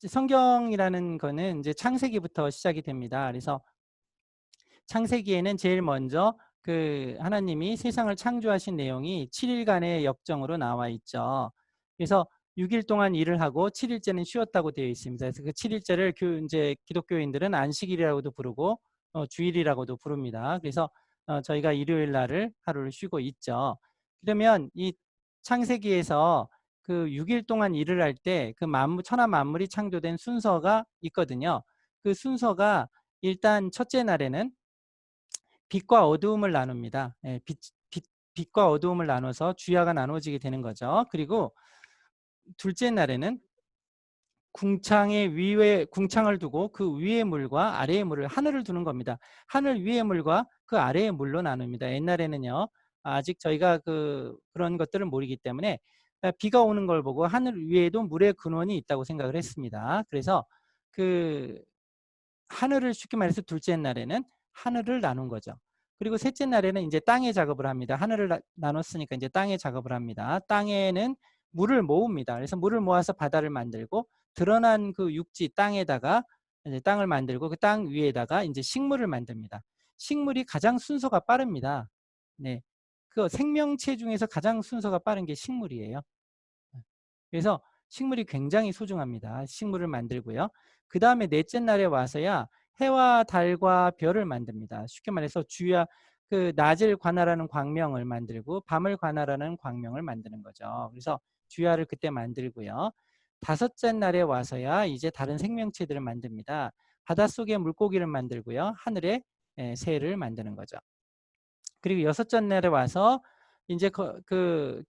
성경이라는 거는 이제 창세기부터 시작이 됩니다. 그래서 창세기에는 제일 먼저 그 하나님이 세상을 창조하신 내용이 7일간의 역정으로 나와 있죠. 그래서 6일 동안 일을 하고 7일째는 쉬었다고 되어 있습니다. 그래서 그 7일째를 이제 기독교인들은 안식일이라고도 부르고 주일이라고도 부릅니다. 그래서 저희가 일요일 날을 하루를 쉬고 있죠. 그러면 이 창세기에서 그 6일 동안 일을 할 때 그 천하 만물이 창조된 순서가 있거든요. 그 순서가 일단 첫째 날에는 빛과 어두움을 나눕니다. 예, 빛과 어두움을 나눠서 주야가 나눠지게 되는 거죠. 그리고 둘째 날에는 궁창을 두고 그 위의 물과 아래의 물을 하늘을 두는 겁니다. 하늘 위의 물과 그 아래의 물로 나눕니다. 옛날에는요. 아직 저희가 그런 것들을 모르기 때문에 비가 오는 걸 보고 하늘 위에도 물의 근원이 있다고 생각을 했습니다. 그래서 그 하늘을 쉽게 말해서 둘째 날에는 하늘을 나눈 거죠. 그리고 셋째 날에는 이제 땅의 작업을 합니다. 하늘을 나눴으니까 이제 땅의 작업을 합니다. 땅에는 물을 모읍니다. 그래서 물을 모아서 바다를 만들고 드러난 그 육지 땅에다가 이제 땅을 만들고 그 땅 위에다가 이제 식물을 만듭니다. 식물이 가장 순서가 빠릅니다. 네. 그 생명체 중에서 가장 순서가 빠른 게 식물이에요. 그래서 식물이 굉장히 소중합니다. 식물을 만들고요. 그 다음에 넷째 날에 와서야 해와 달과 별을 만듭니다. 쉽게 말해서 그 낮을 관할하는 광명을 만들고 밤을 관할하는 광명을 만드는 거죠. 그래서 주야를 그때 만들고요. 다섯째 날에 와서야 이제 다른 생명체들을 만듭니다. 바닷속에 물고기를 만들고요. 하늘에 새를 만드는 거죠. 그리고 여섯째 날에 와서 이제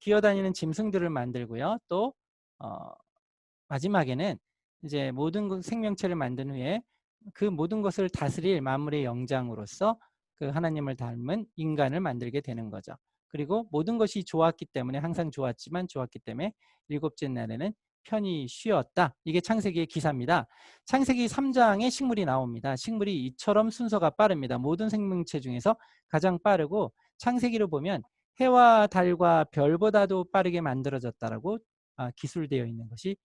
기어다니는 짐승들을 만들고요. 또 마지막에는 이제 모든 생명체를 만든 후에 그 모든 것을 다스릴 만물의 영장으로서 그 하나님을 닮은 인간을 만들게 되는 거죠. 그리고 모든 것이 좋았기 때문에 항상 좋았기 때문에 일곱째 날에는 편히 쉬었다. 이게 창세기의 기사입니다. 창세기 3장에 식물이 나옵니다. 식물이 이처럼 순서가 빠릅니다. 모든 생명체 중에서 가장 빠르고 창세기로 보면 해와 달과 별보다도 빠르게 만들어졌다라고 기술되어 있는 것이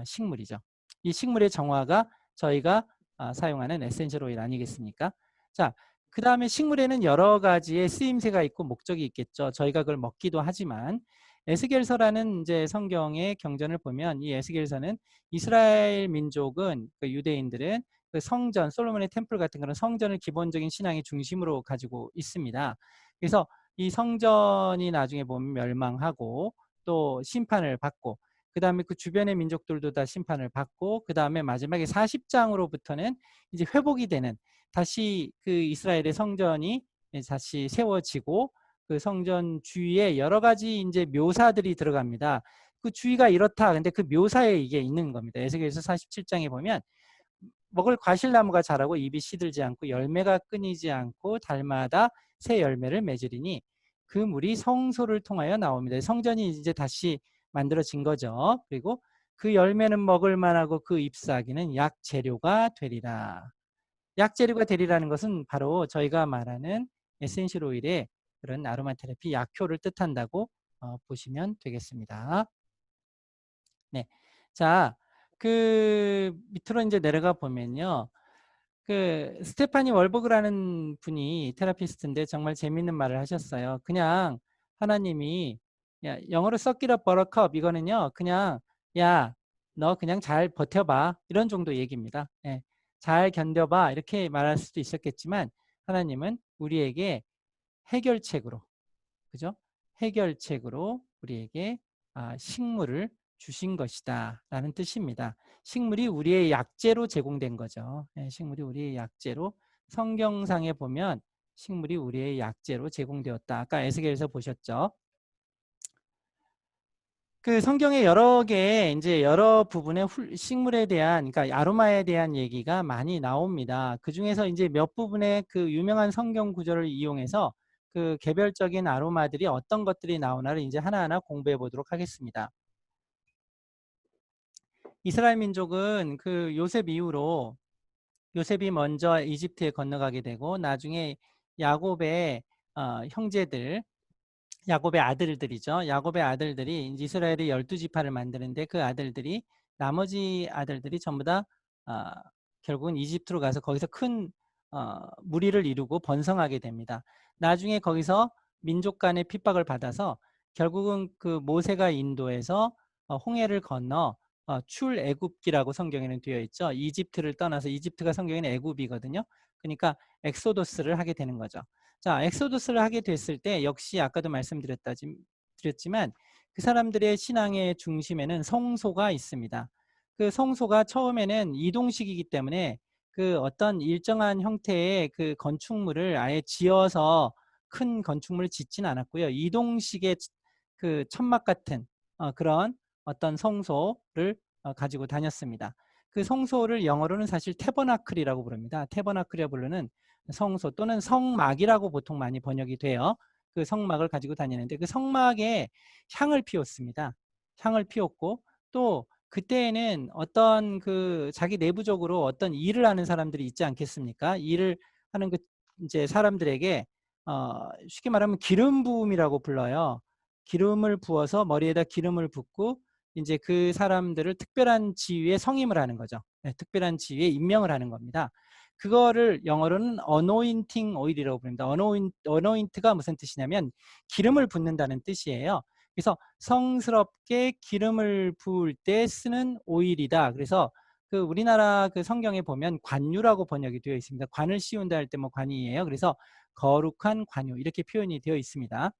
식물이죠. 이 식물의 정화가 저희가 사용하는 에센셜 오일 아니겠습니까? 자, 그 다음에 식물에는 여러 가지의 쓰임새가 있고 목적이 있겠죠. 저희가 그걸 먹기도 하지만 에스겔서라는 이제 성경의 경전을 보면 이 에스겔서는 이스라엘 민족은 그 유대인들은 그 성전, 솔로몬의 템플 같은 그런 성전을 기본적인 신앙의 중심으로 가지고 있습니다. 그래서 이 성전이 나중에 보면 멸망하고 또 심판을 받고 그 다음에 그 주변의 민족들도 다 심판을 받고 그 다음에 마지막에 40장으로부터는 이제 회복이 되는 다시 그 이스라엘의 성전이 다시 세워지고 그 성전 주위에 여러 가지 이제 묘사들이 들어갑니다. 그 주위가 이렇다. 근데 그 묘사에 이게 있는 겁니다. 에스겔서 47장에 보면 먹을 과실나무가 자라고 잎이 시들지 않고 열매가 끊이지 않고 달마다 새 열매를 맺으리니 그 물이 성소를 통하여 나옵니다. 성전이 이제 다시 만들어진 거죠. 그리고 그 열매는 먹을 만하고 그 잎사귀는 약재료가 되리라. 약재료가 되리라는 것은 바로 저희가 말하는 에센셜 오일의 그런 아로마 테라피 약효를 뜻한다고 보시면 되겠습니다. 네. 자, 그 밑으로 이제 내려가 보면요. 그 스테파니 월버그라는 분이 테라피스트인데 정말 재밌는 말을 하셨어요. 그냥 하나님이 영어로 suck it up buttercup 이거는요. 그냥 야, 너 그냥 잘 버텨봐 이런 정도 얘기입니다. 예, 잘 견뎌봐 이렇게 말할 수도 있었겠지만 하나님은 우리에게 해결책으로 그죠? 해결책으로 우리에게 식물을 주신 것이다 라는 뜻입니다. 식물이 우리의 약재로 제공된 거죠. 식물이 우리의 약재로 성경상에 보면 식물이 우리의 약재로 제공되었다. 아까 에스겔에서 보셨죠? 그 성경에 여러 개 이제 여러 부분의 식물에 대한 그러니까 아로마에 대한 얘기가 많이 나옵니다. 그 중에서 이제 몇 부분의 그 유명한 성경 구절을 이용해서 그 개별적인 아로마들이 어떤 것들이 나오나를 이제 하나하나 공부해 보도록 하겠습니다. 이스라엘 민족은 그 요셉 이후로 요셉이 먼저 이집트에 건너가게 되고 나중에 야곱의 형제들 야곱의 아들들이죠. 야곱의 아들들이 이스라엘의 12지파를 만드는데 그 아들들이 나머지 아들들이 전부 다 결국은 이집트로 가서 거기서 큰 무리를 이루고 번성하게 됩니다. 나중에 거기서 민족 간의 핍박을 받아서 결국은 그 모세가 인도에서 홍해를 건너 출애굽기라고 성경에는 되어 있죠. 이집트를 떠나서, 이집트가 성경에는 애굽이거든요. 그러니까 엑소도스를 하게 되는 거죠. 자, 엑소도스를 하게 됐을 때 역시 아까도 말씀드렸지만 그 사람들의 신앙의 중심에는 성소가 있습니다. 그 성소가 처음에는 이동식이기 때문에 그 어떤 일정한 형태의 그 건축물을 아예 지어서 큰 건축물을 짓진 않았고요. 이동식의 그 천막 같은 그런 어떤 성소를 가지고 다녔습니다. 그 성소를 영어로는 사실 태버나클이라고 부릅니다. 태버나클이라 부르는 성소 또는 성막이라고 보통 많이 번역이 돼요. 그 성막을 가지고 다니는데 그 성막에 향을 피웠습니다. 향을 피웠고 또 그때에는 어떤 그 자기 내부적으로 어떤 일을 하는 사람들이 있지 않겠습니까? 일을 하는 그 이제 사람들에게 쉽게 말하면 기름 부음이라고 불러요. 기름을 부어서 머리에다 기름을 붓고 이제 그 사람들을 특별한 지위에 성임을 하는 거죠. 네, 특별한 지위에 임명을 하는 겁니다. 그거를 영어로는 어노인팅 오일이라고 부릅니다. 어노인트가 무슨 뜻이냐면 기름을 붓는다는 뜻이에요. 그래서 성스럽게 기름을 부을 때 쓰는 오일이다. 그래서 그 우리나라 그 성경에 보면 관유라고 번역이 되어 있습니다. 관을 씌운다 할 때 뭐 관이에요. 그래서 거룩한 관유 이렇게 표현이 되어 있습니다.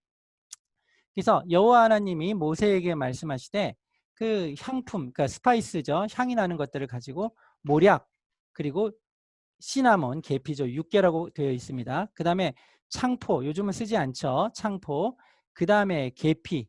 그래서 여호와 하나님이 모세에게 말씀하시되 그 향품, 그러니까 스파이스죠. 향이 나는 것들을 가지고 모략 그리고 시나몬, 계피죠. 육계라고 되어 있습니다. 그 다음에 창포, 요즘은 쓰지 않죠. 창포. 그 다음에 계피.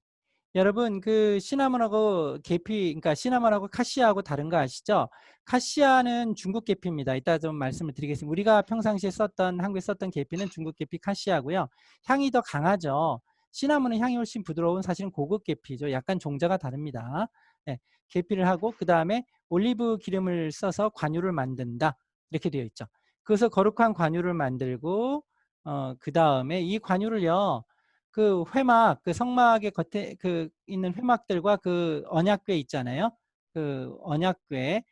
여러분 그 시나몬하고 계피, 그러니까 시나몬하고 카시아하고 다른 거 아시죠? 카시아는 중국 계피입니다. 이따 좀 말씀을 드리겠습니다. 우리가 평상시에 썼던, 한국에 썼던 계피는 중국 계피 카시아고요. 향이 더 강하죠. 시나몬은 향이 훨씬 부드러운 사실은 고급 계피죠. 약간 종자가 다릅니다. 네, 계피를 하고 그 다음에 올리브 기름을 써서 관유를 만든다. 이렇게 되어 있죠. 그래서 거룩한 관유를 만들고 그 다음에 이 관유를요. 그 회막, 그 성막의 겉에 그 있는 회막들과 그 언약궤 있잖아요. 그 언약궤,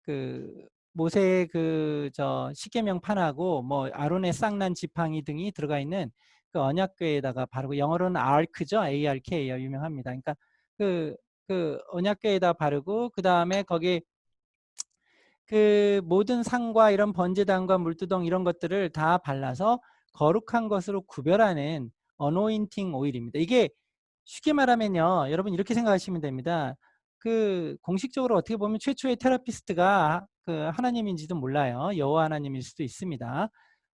그 모세의 그 저 십계명 판하고 뭐 아론의 쌍난 지팡이 등이 들어가 있는 그 언약궤에다가 바르고, 영어로는 아크죠. ARK예요. 유명합니다. 그러니까 그 언약궤에다 바르고 그 다음에 거기 그 모든 상과 이런 번제단과 물두덩 이런 것들을 다 발라서 거룩한 것으로 구별하는 어노인팅 오일입니다. 이게 쉽게 말하면요. 여러분 이렇게 생각하시면 됩니다. 그 공식적으로 어떻게 보면 최초의 테라피스트가 그 하나님인지도 몰라요. 여호와 하나님일 수도 있습니다.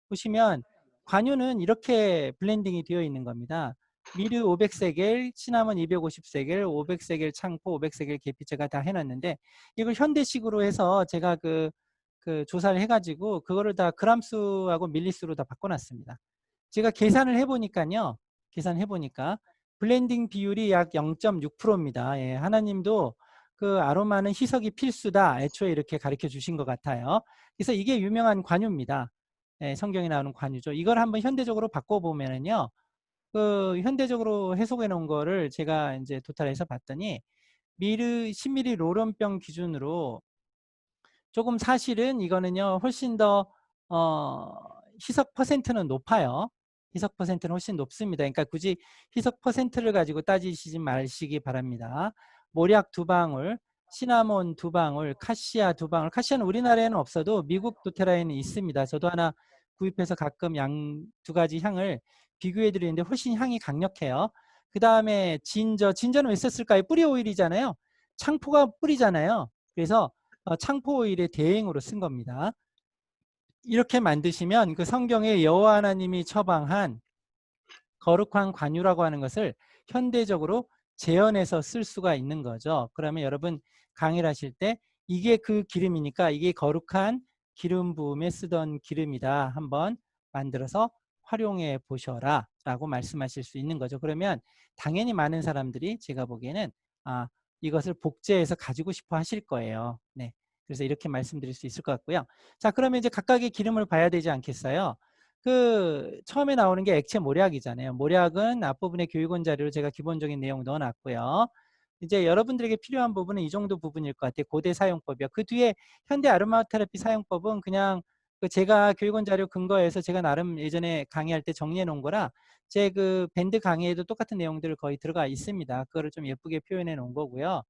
보시면 관유는 이렇게 블렌딩이 되어 있는 겁니다. 미르 500세겔, 시나몬 250세겔, 500세겔 창포, 500세겔 계피 제가 다 해놨는데 이걸 현대식으로 해서 제가 그 조사를 해가지고 그거를 다 그람수하고 밀리수로 다 바꿔놨습니다. 제가 계산을 해보니까요. 계산해보니까 블렌딩 비율이 약 0.6%입니다. 예, 하나님도 그 아로마는 희석이 필수다. 애초에 이렇게 가르쳐 주신 것 같아요. 그래서 이게 유명한 관유입니다. 예, 성경에 나오는 관유죠. 이걸 한번 현대적으로 바꿔보면은요. 그 현대적으로 해석해 놓은 거를 제가 이제 도탈해서 봤더니 미르 10ml 로런병 기준으로 조금 사실은 이거는요 훨씬 더 희석 퍼센트는 높아요. 희석 퍼센트는 훨씬 높습니다. 그러니까 굳이 희석 퍼센트를 가지고 따지시지 마시기 바랍니다. 모략 2방울, 시나몬 2방울, 카시아 2방울. 카시아는 우리나라에는 없어도 미국 도테라에는 있습니다. 저도 하나 구입해서 가끔 양 2가지 향을 비교해 드리는데 훨씬 향이 강력해요. 그 다음에 진저는 왜 썼을까요? 뿌리 오일이잖아요. 창포가 뿌리잖아요. 그래서 창포 오일의 대행으로 쓴 겁니다. 이렇게 만드시면 그 성경에 여호와 하나님이 처방한 거룩한 관유라고 하는 것을 현대적으로 재현해서 쓸 수가 있는 거죠. 그러면 여러분 강의를 하실 때 이게 그 기름이니까 이게 거룩한 기름 부음에 쓰던 기름이다. 한번 만들어서 활용해 보셔라 라고 말씀하실 수 있는 거죠. 그러면 당연히 많은 사람들이 제가 보기에는 이것을 복제해서 가지고 싶어 하실 거예요. 네. 그래서 이렇게 말씀드릴 수 있을 것 같고요. 자, 그러면 이제 각각의 기름을 봐야 되지 않겠어요? 그 처음에 나오는 게 액체 모략이잖아요. 모략은 앞부분에 교육원 자료로 제가 기본적인 내용 넣어놨고요. 이제 여러분들에게 필요한 부분은 이 정도 부분일 것 같아요. 고대 사용법이요. 그 뒤에 현대 아로마 테라피 사용법은 그냥 그 제가 교육원 자료 근거해서 제가 나름 예전에 강의할 때 정리해 놓은 거라 제 그 밴드 강의에도 똑같은 내용들 거의 들어가 있습니다. 그거를 좀 예쁘게 표현해 놓은 거고요.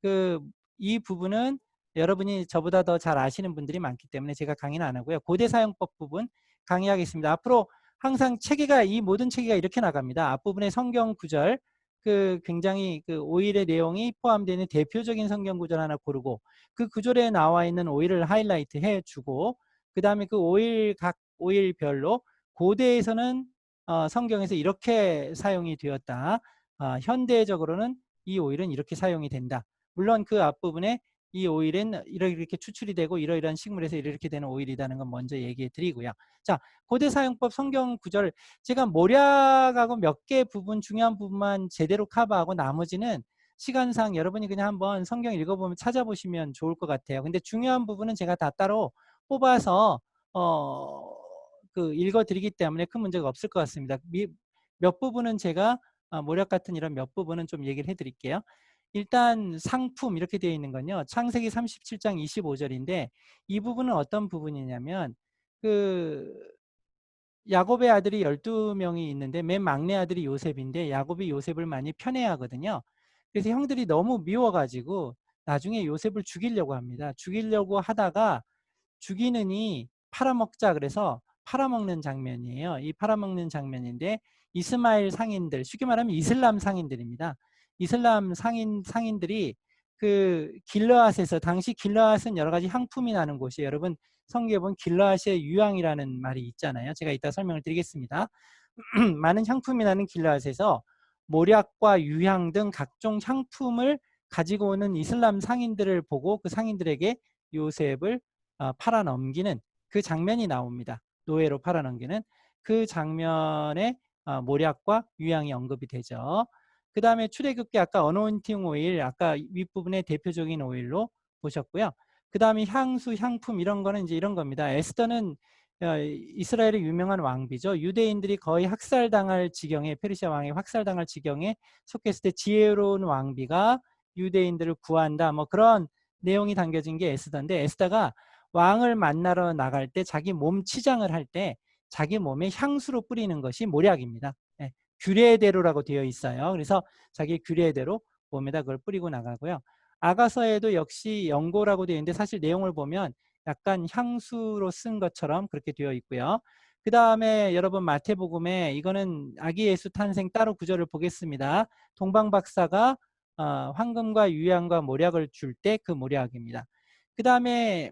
그 이 부분은 여러분이 저보다 더 잘 아시는 분들이 많기 때문에 제가 강의는 안 하고요. 고대 사용법 부분 강의하겠습니다. 앞으로 항상 체계가 이 모든 체계가 이렇게 나갑니다. 앞부분에 성경 구절 그 굉장히 그 오일의 내용이 포함되는 대표적인 성경 구절 하나 고르고 그 구절에 나와 있는 오일을 하이라이트 해주고 그 다음에 그 오일 각 오일별로 고대에서는 성경에서 이렇게 사용이 되었다. 현대적으로는 이 오일은 이렇게 사용이 된다. 물론 그 앞부분에 이 오일은 이렇게 추출이 되고 이러이러한 식물에서 이렇게 되는 오일이라는 건 먼저 얘기해 드리고요. 자, 고대 사용법 성경 구절 제가 모략하고 몇 개 부분 중요한 부분만 제대로 커버하고 나머지는 시간상 여러분이 그냥 한번 성경 읽어보면 찾아보시면 좋을 것 같아요. 근데 중요한 부분은 제가 다 따로 뽑아서 그 읽어드리기 때문에 큰 문제가 없을 것 같습니다. 몇 부분은 제가 모략 같은 이런 몇 부분은 좀 얘기를 해드릴게요. 일단 상품 이렇게 되어 있는 건요. 창세기 37장 25절인데 이 부분은 어떤 부분이냐면 그 야곱의 아들이 12명이 있는데 맨 막내 아들이 요셉인데 야곱이 요셉을 많이 편애하거든요. 그래서 형들이 너무 미워가지고 나중에 요셉을 죽이려고 합니다. 죽이려고 하다가 죽이느니 팔아먹자 그래서 팔아먹는 장면이에요. 이 팔아먹는 장면인데 이스마엘 상인들, 쉽게 말하면 이슬람 상인들입니다. 이슬람 상인들이 그 길르앗에서 당시 길르앗은 여러 가지 향품이 나는 곳이에요. 여러분 성경에 보면 길르앗의 유향이라는 말이 있잖아요. 제가 이따 설명을 드리겠습니다. 많은 향품이 나는 길르앗에서 모략과 유향 등 각종 향품을 가지고 오는 이슬람 상인들을 보고 그 상인들에게 요셉을 팔아넘기는 그 장면이 나옵니다. 노예로 팔아넘기는 그 장면에 모략과 유향이 언급이 되죠. 그 다음에 출애굽기 아까 어노인팅 오일 아까 윗부분에 대표적인 오일로 보셨고요. 그 다음에 향수, 향품 이런 거는 이제 이런 겁니다. 에스더는 이스라엘의 유명한 왕비죠. 유대인들이 거의 학살당할 지경에 페르시아 왕이 학살당할 지경에 속했을 때 지혜로운 왕비가 유대인들을 구한다. 뭐 그런 내용이 담겨진 게 에스더인데 에스더가 왕을 만나러 나갈 때 자기 몸 치장을 할 때 자기 몸에 향수로 뿌리는 것이 모략입니다. 예, 규례대로라고 되어 있어요. 그래서 자기 규례대로 몸에다 그걸 뿌리고 나가고요. 아가서에도 역시 연고라고 되어 있는데 사실 내용을 보면 약간 향수로 쓴 것처럼 그렇게 되어 있고요. 그 다음에 여러분 마태복음에 이거는 아기 예수 탄생 따로 구절을 보겠습니다. 동방박사가 황금과 유향과 모략을 줄 때 그 모략입니다. 그 다음에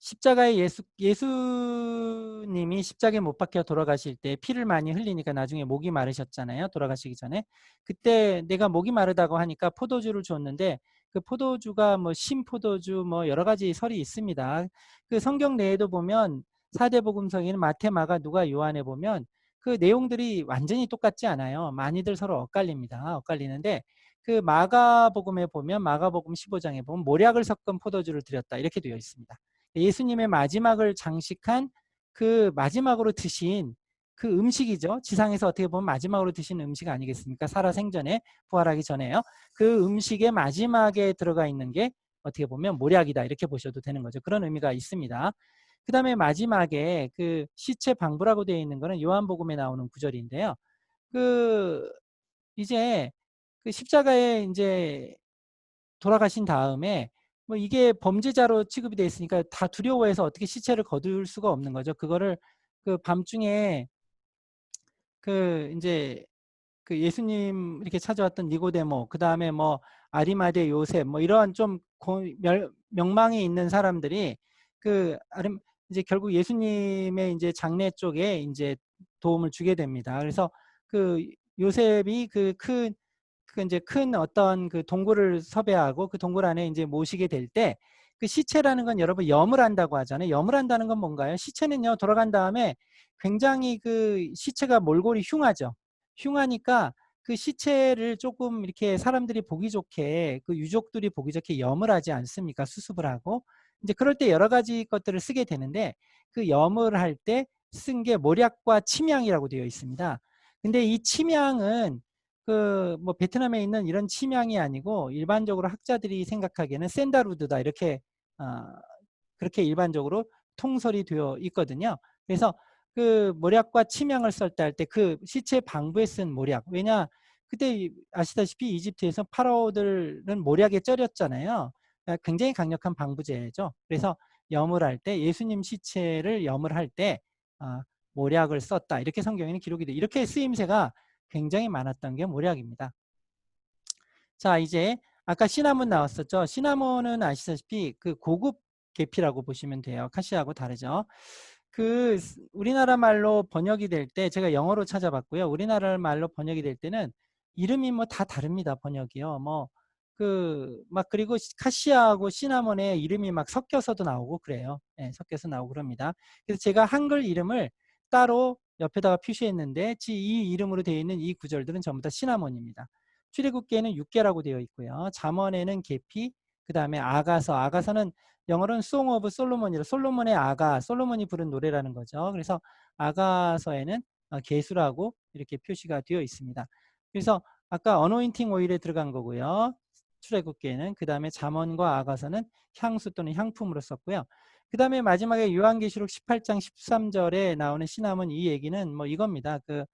십자가에 예수님이 십자가에 못 박혀 돌아가실 때 피를 많이 흘리니까 나중에 목이 마르셨잖아요. 돌아가시기 전에. 그때 내가 목이 마르다고 하니까 포도주를 줬는데 그 포도주가 뭐 신포도주 뭐 여러 가지 설이 있습니다. 그 성경 내에도 보면 사대복음서에는 마태, 마가, 누가, 요한에 보면 그 내용들이 완전히 똑같지 않아요. 많이들 서로 엇갈립니다. 엇갈리는데 그 마가복음에 보면 마가복음 15장에 보면 모략을 섞은 포도주를 드렸다 이렇게 되어 있습니다. 예수님의 마지막을 장식한 그 마지막으로 드신 그 음식이죠. 지상에서 어떻게 보면 마지막으로 드신 음식 아니겠습니까? 살아생전에 부활하기 전에요. 그 음식의 마지막에 들어가 있는 게 어떻게 보면 모략이다 이렇게 보셔도 되는 거죠. 그런 의미가 있습니다. 그 다음에 마지막에 그 시체 방부라고 되어 있는 거는 요한복음에 나오는 구절인데요. 그 이제 그 십자가에 이제 돌아가신 다음에 뭐 이게 범죄자로 취급이 돼 있으니까 다 두려워해서 어떻게 시체를 거둘 수가 없는 거죠. 그거를 그 밤중에 그 이제 그 예수님 이렇게 찾아왔던 니고데모, 그 다음에 뭐 아리마대 요셉, 뭐 이런 좀 명망이 있는 사람들이 그 이제 결국 예수님의 이제 장례 쪽에 이제 도움을 주게 됩니다. 그래서 그 요셉이 그 이제 큰 어떤 그 동굴을 섭외하고 그 동굴 안에 이제 모시게 될 때 그 시체라는 건 여러분 염을 한다고 하잖아요. 염을 한다는 건 뭔가요? 시체는요 돌아간 다음에 굉장히 그 시체가 몰골이 흉하죠. 흉하니까 그 시체를 조금 이렇게 사람들이 보기 좋게 그 유족들이 보기 좋게 염을 하지 않습니까? 수습을 하고 이제 그럴 때 여러 가지 것들을 쓰게 되는데 그 염을 할 때 쓴 게 모략과 침향이라고 되어 있습니다. 근데 이 침향은 뭐 베트남에 있는 이런 침향이 아니고 일반적으로 학자들이 생각하기에는 샌달우드다 이렇게 그렇게 일반적으로 통설이 되어 있거든요. 그래서 그 모략과 침향을 썼다 할 때 그 시체 방부에 쓴 모략. 왜냐 그때 아시다시피 이집트에서 파라오들은 모략에 쩔였잖아요. 굉장히 강력한 방부제죠. 그래서 염을 할 때 예수님 시체를 염을 할 때 모략을 썼다. 이렇게 성경에는 기록이 돼. 이렇게 쓰임새가 굉장히 많았던 게 모략입니다. 자, 이제 아까 시나몬 나왔었죠. 시나몬은 아시다시피 그 고급 계피라고 보시면 돼요. 카시아하고 다르죠. 그 우리나라 말로 번역이 될 때 제가 영어로 찾아봤고요. 우리나라 말로 번역이 될 때는 이름이 뭐 다 다릅니다. 번역이요. 뭐 그리고 카시아하고 시나몬의 이름이 막 섞여서도 나오고 그래요. 네, 섞여서 나오고 그럽니다. 그래서 제가 한글 이름을 따로 옆에다가 표시했는데 이 이름으로 되어 있는 이 구절들은 전부 다 시나몬입니다. 출애굽기에는 6개라고 되어 있고요. 잠언에는 계피, 그 다음에 아가서는 영어로는 Song of Solomon이라 솔로몬의 아가, 솔로몬이 부른 노래라는 거죠. 그래서 아가서에는 계수라고 이렇게 표시가 되어 있습니다. 그래서 아까 어노인팅 오일에 들어간 거고요. 출애굽기에는 그 다음에 잠언과 아가서는 향수 또는 향품으로 썼고요. 그 다음에 마지막에 요한계시록 18장 13절에 나오는 시나몬 이 얘기는 뭐 이겁니다. 그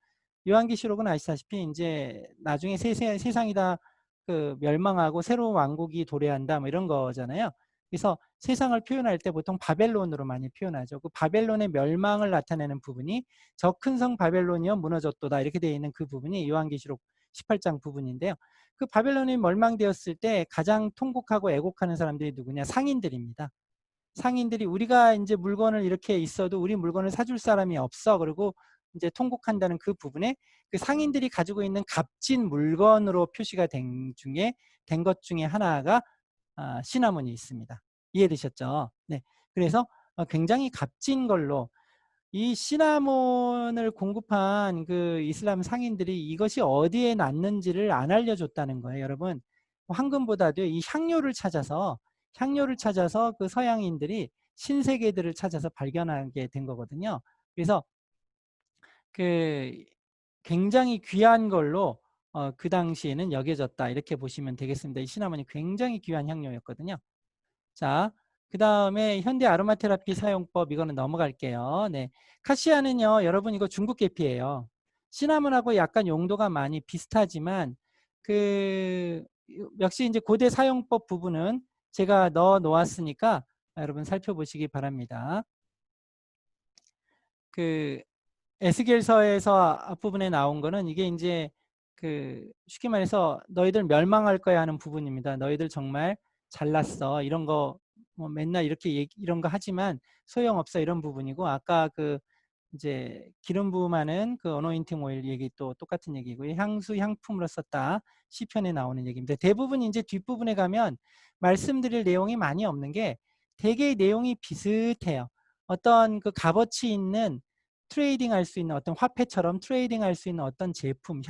요한계시록은 아시다시피 이제 나중에 세상이 다 그 멸망하고 새로운 왕국이 도래한다 뭐 이런 거잖아요. 그래서 세상을 표현할 때 보통 바벨론으로 많이 표현하죠. 그 바벨론의 멸망을 나타내는 부분이 저 큰 성 바벨론이여 무너졌도다 이렇게 되어 있는 그 부분이 요한계시록 18장 부분인데요. 그 바벨론이 멸망되었을 때 가장 통곡하고 애곡하는 사람들이 누구냐? 상인들입니다. 상인들이 우리가 이제 물건을 이렇게 있어도 우리 물건을 사줄 사람이 없어. 그리고 이제 통곡한다는 그 부분에 그 상인들이 가지고 있는 값진 물건으로 표시가 된 것 중에 하나가 시나몬이 있습니다. 이해되셨죠? 네. 그래서 굉장히 값진 걸로 이 시나몬을 공급한 그 이슬람 상인들이 이것이 어디에 났는지를 안 알려줬다는 거예요. 여러분 황금보다도 이 향료를 찾아서 그 서양인들이 신세계들을 찾아서 발견하게 된 거거든요. 그래서 그 굉장히 귀한 걸로 그 당시에는 여겨졌다 이렇게 보시면 되겠습니다. 이 시나몬이 굉장히 귀한 향료였거든요. 자, 그 다음에 현대 아로마 테라피 사용법 이거는 넘어갈게요. 네, 카시아는요 여러분 이거 중국 계피예요. 시나몬하고 약간 용도가 많이 비슷하지만 그 역시 이제 고대 사용법 부분은 제가 넣어 놓았으니까 여러분 살펴보시기 바랍니다. 그 에스겔서에서 앞부분에 나온 거는 이게 이제 그 쉽게 말해서 너희들 멸망할 거야 하는 부분입니다. 너희들 정말 잘났어 이런 거 뭐 맨날 이렇게 이런 거 하지만 소용없어 이런 부분이고 아까 그 이제 기름 부음하는 그 어노인팅 오일 얘기 또 똑같은 얘기고요. 향수 향품으로 썼다 시편에 나오는 얘기입니다. 대부분 이제 뒷부분에 가면 말씀드릴 내용이 많이 없는 게 되게 내용이 비슷해요. 어떤 그 값어치 있는 트레이딩 할 수 있는 어떤 화폐처럼 트레이딩 할 수 있는 어떤 제품,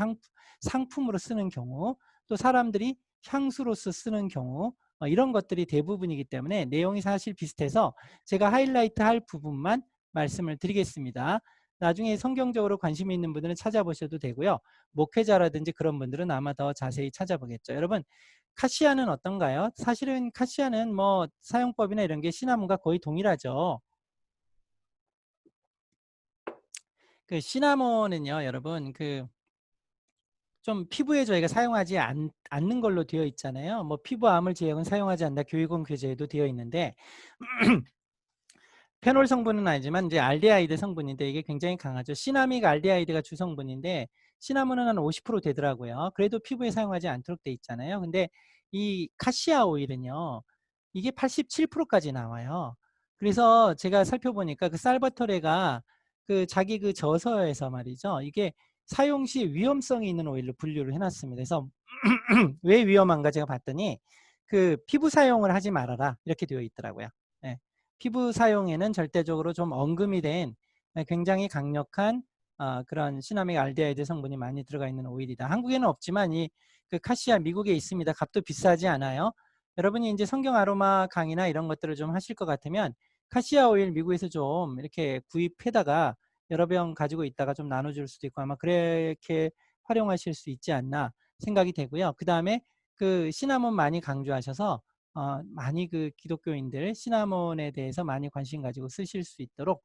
상품으로 쓰는 경우 또 사람들이 향수로서 쓰는 경우 이런 것들이 대부분이기 때문에 내용이 사실 비슷해서 제가 하이라이트 할 부분만 말씀을 드리겠습니다. 나중에 성경적으로 관심이 있는 분들은 찾아보셔도 되고요. 목회자라든지 그런 분들은 아마 더 자세히 찾아보겠죠. 여러분 카시아는 어떤가요? 사실은 카시아는 뭐 사용법이나 이런 게 시나몬과 거의 동일하죠. 그 시나몬은요, 여러분 그 좀 피부에 저희가 사용하지 않는 걸로 되어 있잖아요. 뭐 피부암을 제형은 사용하지 않는다. 교육원 교재에도 되어 있는데 페놀 성분은 아니지만 이제 알데하이드 성분인데 이게 굉장히 강하죠. 시나믹 알데하이드가 주성분인데 시나몬은 한 50% 되더라고요. 그래도 피부에 사용하지 않도록 돼 있잖아요. 근데 이 카시아 오일은요. 이게 87%까지 나와요. 그래서 제가 살펴보니까 그 살바토레가 그 자기 그 저서에서 말이죠. 이게 사용 시 위험성이 있는 오일로 분류를 해놨습니다. 그래서 왜 위험한가 제가 봤더니 그 피부 사용을 하지 말아라 이렇게 되어 있더라고요. 네. 피부 사용에는 절대적으로 좀 언금이 된 굉장히 강력한 그런 시나믹 알데하이드 성분이 많이 들어가 있는 오일이다. 한국에는 없지만 이 그 카시아 미국에 있습니다. 값도 비싸지 않아요. 여러분이 이제 성경 아로마 강의나 이런 것들을 좀 하실 것 같으면 카시아 오일 미국에서 좀 이렇게 구입해다가 여러 병 가지고 있다가 좀 나눠줄 수도 있고 아마 그렇게 활용하실 수 있지 않나 생각이 되고요. 그 다음에 그 시나몬 많이 강조하셔서 많이 그 기독교인들 시나몬에 대해서 많이 관심 가지고 쓰실 수 있도록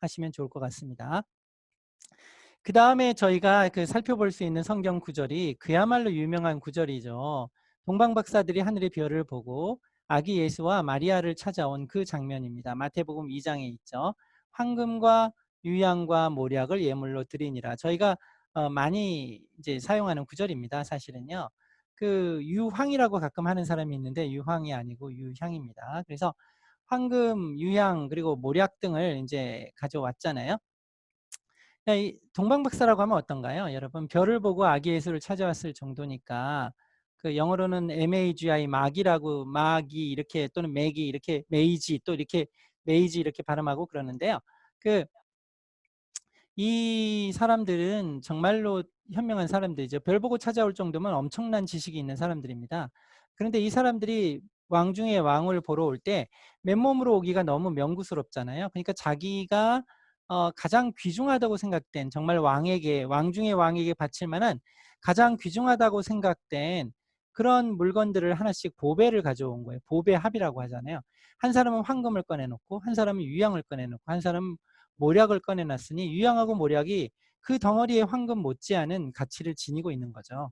하시면 좋을 것 같습니다. 그 다음에 저희가 그 살펴볼 수 있는 성경 구절이 그야말로 유명한 구절이죠. 동방박사들이 하늘의 별을 보고 아기 예수와 마리아를 찾아온 그 장면입니다. 마태복음 2장에 있죠. 황금과 유향과 모략을 예물로 드리니라. 저희가 많이 이제 사용하는 구절입니다. 사실은요. 그 유황이라고 가끔 하는 사람이 있는데 유황이 아니고 유향입니다. 그래서 황금, 유향 그리고 모략 등을 이제 가져왔잖아요. 이 동방박사라고 하면 어떤가요? 여러분 별을 보고 아기 예수를 찾아왔을 정도니까 그 영어로는 MAGI 마기라고 마기 이렇게 또는 맥이 이렇게 메이지 또 이렇게 메이지 이렇게 발음하고 그러는데요. 그 이 사람들은 정말로 현명한 사람들이죠. 별 보고 찾아올 정도면 엄청난 지식이 있는 사람들입니다. 그런데 이 사람들이 왕 중에 왕을 보러 올 때 맨몸으로 오기가 너무 명구스럽잖아요. 그러니까 자기가 가장 귀중하다고 생각된 정말 왕에게 왕 중에 왕에게 바칠 만한 가장 귀중하다고 생각된 그런 물건들을 하나씩 보배를 가져온 거예요. 보배합이라고 하잖아요. 한 사람은 황금을 꺼내놓고 한 사람은 유향을 꺼내놓고 한 사람은 모략을 꺼내놨으니 유향하고 모략이 그 덩어리의 황금 못지않은 가치를 지니고 있는 거죠.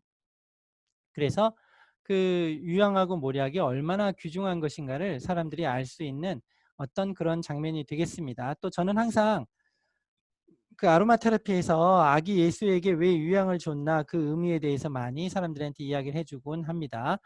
그래서 그 유향하고 모략이 얼마나 귀중한 것인가를 사람들이 알 수 있는 어떤 그런 장면이 되겠습니다. 또 저는 항상 그 아로마 테라피에서 아기 예수에게 왜 유향을 줬나 그 의미에 대해서 많이 사람들한테 이야기를 해주곤 합니다.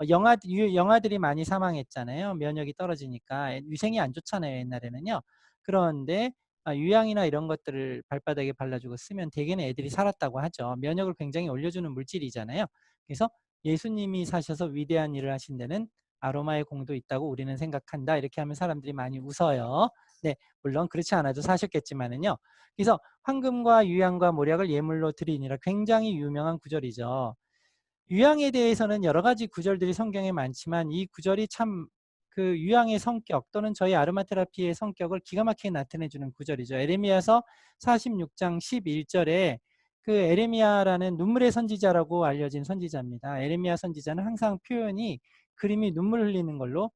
영아들이 많이 사망했잖아요. 면역이 떨어지니까 위생이 안 좋잖아요. 옛날에는요. 그런데 유향이나 이런 것들을 발바닥에 발라주고 쓰면 대개는 애들이 살았다고 하죠. 면역을 굉장히 올려주는 물질이잖아요. 그래서 예수님이 사셔서 위대한 일을 하신 데는 아로마의 공도 있다고 우리는 생각한다. 이렇게 하면 사람들이 많이 웃어요. 네, 물론 그렇지 않아도 사셨겠지만은요. 그래서 황금과 유향과 모략을 예물로 드리니라 굉장히 유명한 구절이죠. 유향에 대해서는 여러 가지 구절들이 성경에 많지만 이 구절이 참 그 유향의 성격 또는 저희 아로마 테라피의 성격을 기가 막히게 나타내 주는 구절이죠. 에레미야서 46장 11절에 그 에레미야라는 눈물의 선지자라고 알려진 선지자입니다. 에레미야 선지자는 항상 표현이 그림이 눈물 흘리는 걸로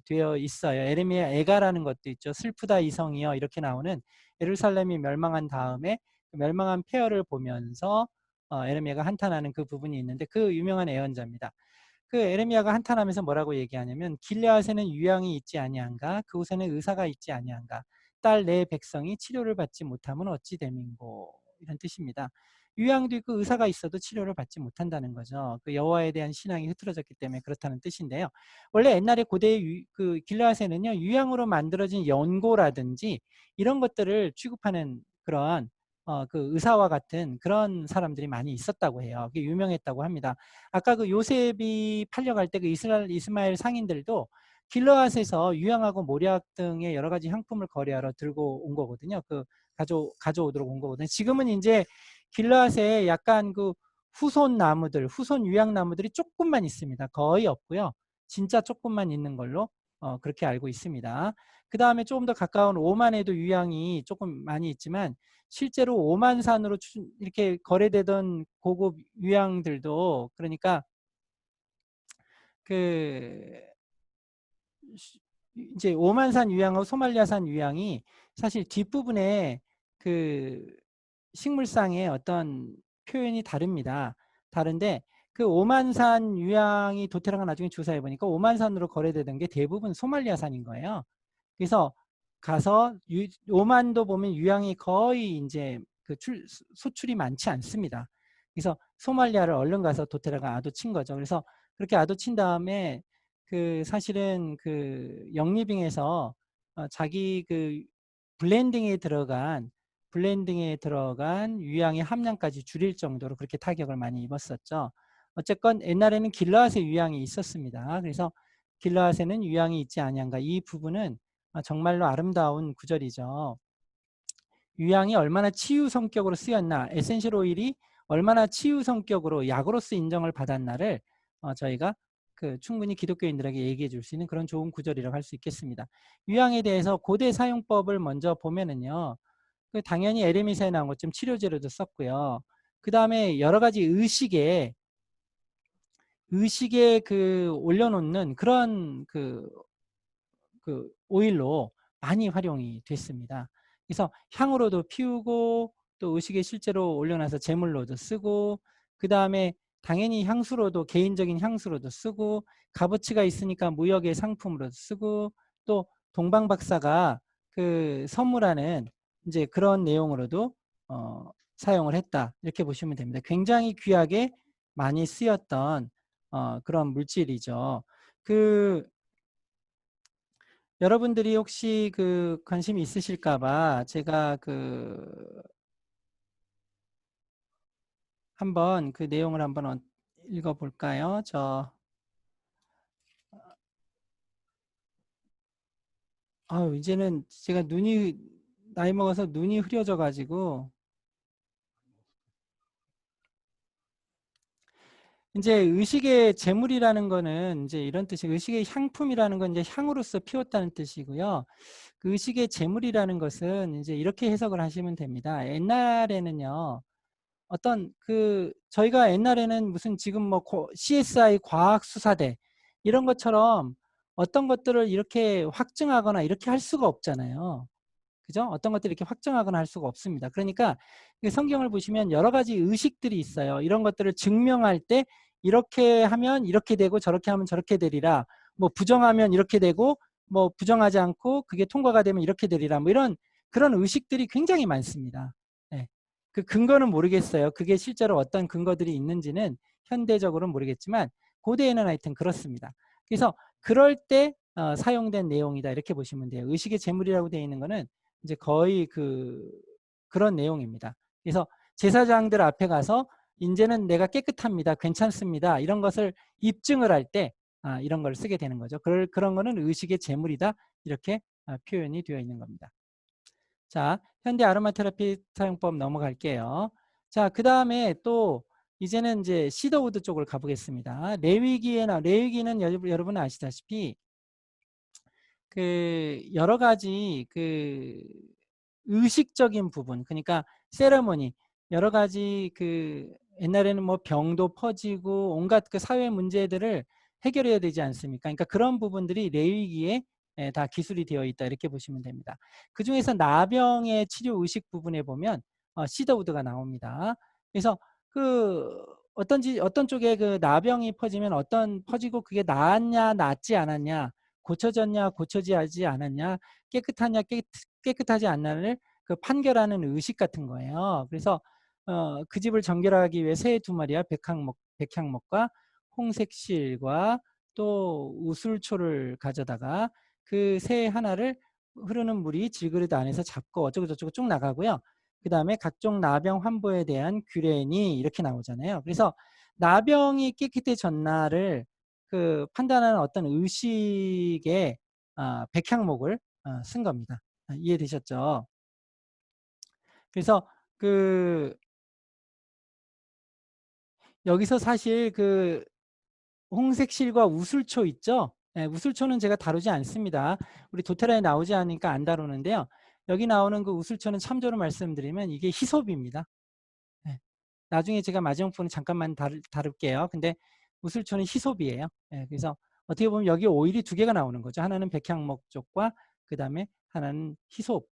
되어 있어요. 에레미야 애가라는 것도 있죠. 슬프다 이성이여 이렇게 나오는 예루살렘이 멸망한 다음에 그 멸망한 폐허를 보면서 에레미야가 한탄하는 그 부분이 있는데 그 유명한 예언자입니다. 그 에레미야가 한탄하면서 뭐라고 얘기하냐면 길르앗에는 유향이 있지 아니한가 그곳에는 의사가 있지 아니한가 딸 내 백성이 치료를 받지 못하면 어찌 됨인고 이런 뜻입니다. 유향도 있고 의사가 있어도 치료를 받지 못한다는 거죠. 그 여호와에 대한 신앙이 흐트러졌기 때문에 그렇다는 뜻인데요. 원래 옛날에 고대의 그 길르앗에는요 유향으로 만들어진 연고라든지 이런 것들을 취급하는 그런 그 의사와 같은 그런 사람들이 많이 있었다고 해요. 그게 유명했다고 합니다. 아까 그 요셉이 팔려갈 때 그 이스마엘 상인들도 길르앗에서 유향하고 모략 등의 여러 가지 향품을 거래하러 들고 온 거거든요. 그 가져오도록 온 거거든요. 지금은 이제 길르앗에 약간 그 후손 나무들, 후손 유향 나무들이 조금만 있습니다. 거의 없고요. 진짜 조금만 있는 걸로 그렇게 알고 있습니다. 그 다음에 조금 더 가까운 오만에도 유향이 조금 많이 있지만 실제로 오만산으로 이렇게 거래되던 고급 유향들도 그러니까 그 이제 오만산 유향하고 소말리아산 유향이 사실 뒷부분에 그 식물상의 어떤 표현이 다릅니다. 다른데 그 오만산 유향이 도테라가 나중에 조사해 보니까 오만산으로 거래되던 게 대부분 소말리아산인 거예요. 그래서 가서 오만도 보면 유향이 거의 이제 그 소출이 많지 않습니다. 그래서 소말리아를 얼른 가서 도테라가 아도친 거죠. 그래서 그렇게 아도친 다음에 그 사실은 그 영리빙에서 자기 그 블렌딩에 들어간 유향의 함량까지 줄일 정도로 그렇게 타격을 많이 입었었죠. 어쨌건 옛날에는 길르앗에 유향이 있었습니다. 그래서 길르앗에는 유향이 있지 아니한가 이 부분은 정말로 아름다운 구절이죠. 유향이 얼마나 치유 성격으로 쓰였나 에센셜 오일이 얼마나 치유 성격으로 약으로서 인정을 받았나를 저희가 그 충분히 기독교인들에게 얘기해 줄 수 있는 그런 좋은 구절이라고 할 수 있겠습니다. 유향에 대해서 고대 사용법을 먼저 보면은요. 그 당연히 에레미사에 나온 것처럼 치료제로도 썼고요. 그 다음에 여러 가지 의식에 그 올려놓는 그런 그 오일로 많이 활용이 됐습니다. 그래서 향으로도 피우고 또 의식에 실제로 올려놔서 제물로도 쓰고 그 다음에 당연히 향수로도 개인적인 향수로도 쓰고 값어치가 있으니까 무역의 상품으로도 쓰고 또 동방박사가 그 선물하는 이제 그런 내용으로도 사용을 했다 이렇게 보시면 됩니다. 굉장히 귀하게 많이 쓰였던 그런 물질이죠. 그 여러분들이 혹시 그 관심이 있으실까봐 제가 그 한번 그 내용을 한번 읽어볼까요? 이제는 제가 나이 먹어서 눈이 흐려져 가지고 이제 의식의 재물이라는 거는 이제 이런 뜻이 의식의 향품이라는 건 이제 향으로서 피웠다는 뜻이고요. 그 의식의 재물이라는 것은 이제 이렇게 해석을 하시면 됩니다. 옛날에는요. 어떤 저희가 옛날에는 무슨 지금 뭐 CSI 과학수사대 이런 것처럼 어떤 것들을 이렇게 확증하거나 이렇게 할 수가 없잖아요. 그죠? 어떤 것들을 이렇게 확정하거나 할 수가 없습니다. 그러니까 성경을 보시면 여러 가지 의식들이 있어요. 이런 것들을 증명할 때 이렇게 하면 이렇게 되고 저렇게 하면 저렇게 되리라. 뭐 부정하면 이렇게 되고 뭐 부정하지 않고 그게 통과가 되면 이렇게 되리라. 뭐 이런 그런 의식들이 굉장히 많습니다. 네. 그 근거는 모르겠어요. 그게 실제로 어떤 근거들이 있는지는 현대적으로는 모르겠지만 고대에는 하여튼 그렇습니다. 그래서 그럴 때 사용된 내용이다 이렇게 보시면 돼요. 의식의 재물이라고 되어 있는 거는 이제 거의 그런 내용입니다. 그래서 제사장들 앞에 가서 이제는 내가 깨끗합니다. 괜찮습니다. 이런 것을 입증을 할 때 이런 걸 쓰게 되는 거죠. 그런 거는 의식의 재물이다. 이렇게 표현이 되어 있는 겁니다. 자, 현대 아로마 테라피 사용법 넘어갈게요. 자, 그 다음에 또 이제는 이제 시더우드 쪽을 가보겠습니다. 레위기는 여러분 아시다시피 여러 가지 의식적인 부분, 그러니까 세레모니, 여러 가지 옛날에는 뭐 병도 퍼지고 온갖 그 사회 문제들을 해결해야 되지 않습니까? 그러니까 그런 부분들이 레위기에 다 기술이 되어 있다 이렇게 보시면 됩니다. 그 중에서 나병의 치료 의식 부분에 보면 시더우드가 나옵니다. 그래서 어떤 쪽에 나병이 퍼지면 퍼지고 그게 나았냐 낫지 않았냐 고쳐졌냐 고쳐지지 않았냐 깨끗하냐 깨끗하지 않냐를 판결하는 의식 같은 거예요. 그래서 그 집을 정결하기 위해 새 2마리와 백향목과 홍색실과 또 우술초를 가져다가 그 새 하나를 흐르는 물이 질그릇 안에서 잡고 어쩌고 저쩌고 쭉 나가고요. 그 다음에 각종 나병 환부에 대한 규례니 이렇게 나오잖아요. 그래서 나병이 깨끗해졌나를 판단하는 어떤 의식의 백향목을 쓴 겁니다. 이해되셨죠? 그래서 여기서 사실 홍색실과 우술초 있죠? 네, 우술초는 제가 다루지 않습니다. 우리 도테라에 나오지 않으니까 안 다루는데요. 여기 나오는 그 우술초는 참조로 말씀드리면 이게 히솝입니다. 네, 나중에 제가 마지막 부분 잠깐만 다룰게요. 근데 우술초는 히솝이에요. 네, 그래서 어떻게 보면 여기 오일이 2개가 나오는 거죠. 하나는 백향목 쪽과 그 다음에 하나는 히솝,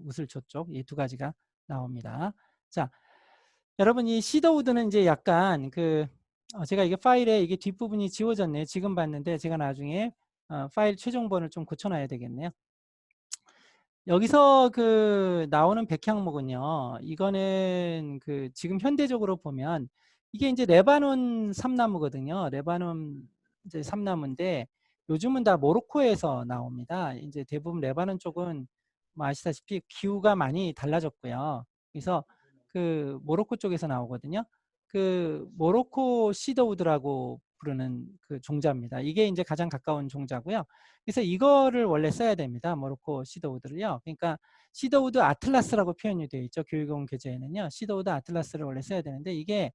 우술초 쪽 이 2가지가 나옵니다. 자, 여러분 이 시더우드는 이제 약간 제가 이게 파일에 이게 뒷부분이 지워졌네요. 지금 봤는데 제가 나중에 파일 최종본을 좀 고쳐놔야 되겠네요. 여기서 나오는 백향목은요. 이거는 지금 현대적으로 보면 이게 이제 레바논 삼나무거든요. 레바논 이제 삼나무인데 요즘은 다 모로코에서 나옵니다. 이제 대부분 레바논 쪽은 뭐 아시다시피 기후가 많이 달라졌고요. 그래서 모로코 쪽에서 나오거든요. 모로코 시더우드라고 부르는 종자입니다. 이게 이제 가장 가까운 종자고요. 그래서 이거를 원래 써야 됩니다. 모로코 시더우드를요. 그러니까 시더우드 아틀라스라고 표현이 되어 있죠. 교육원 교재에는요. 시더우드 아틀라스를 원래 써야 되는데 이게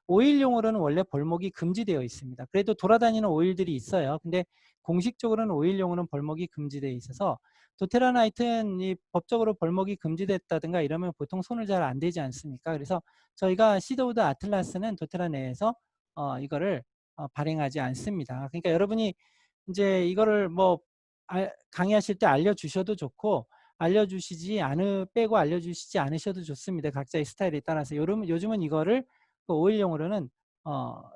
오일용으로는 원래 벌목이 금지되어 있습니다. 그래도 돌아다니는 오일들이 있어요. 근데 공식적으로는 오일용으로는 벌목이 금지되어 있어서 도테라나이트는 이 법적으로 벌목이 금지됐다든가 이러면 보통 손을 잘 안 대지 않습니까? 그래서 저희가 시더우드 아틀라스는 도테라 내에서 이거를 발행하지 않습니다. 그러니까 여러분이 이제 이거를 뭐 강의하실 때 알려주셔도 좋고 빼고 알려주시지 않으셔도 좋습니다. 각자의 스타일에 따라서. 요즘은 이거를 그 오일용으로는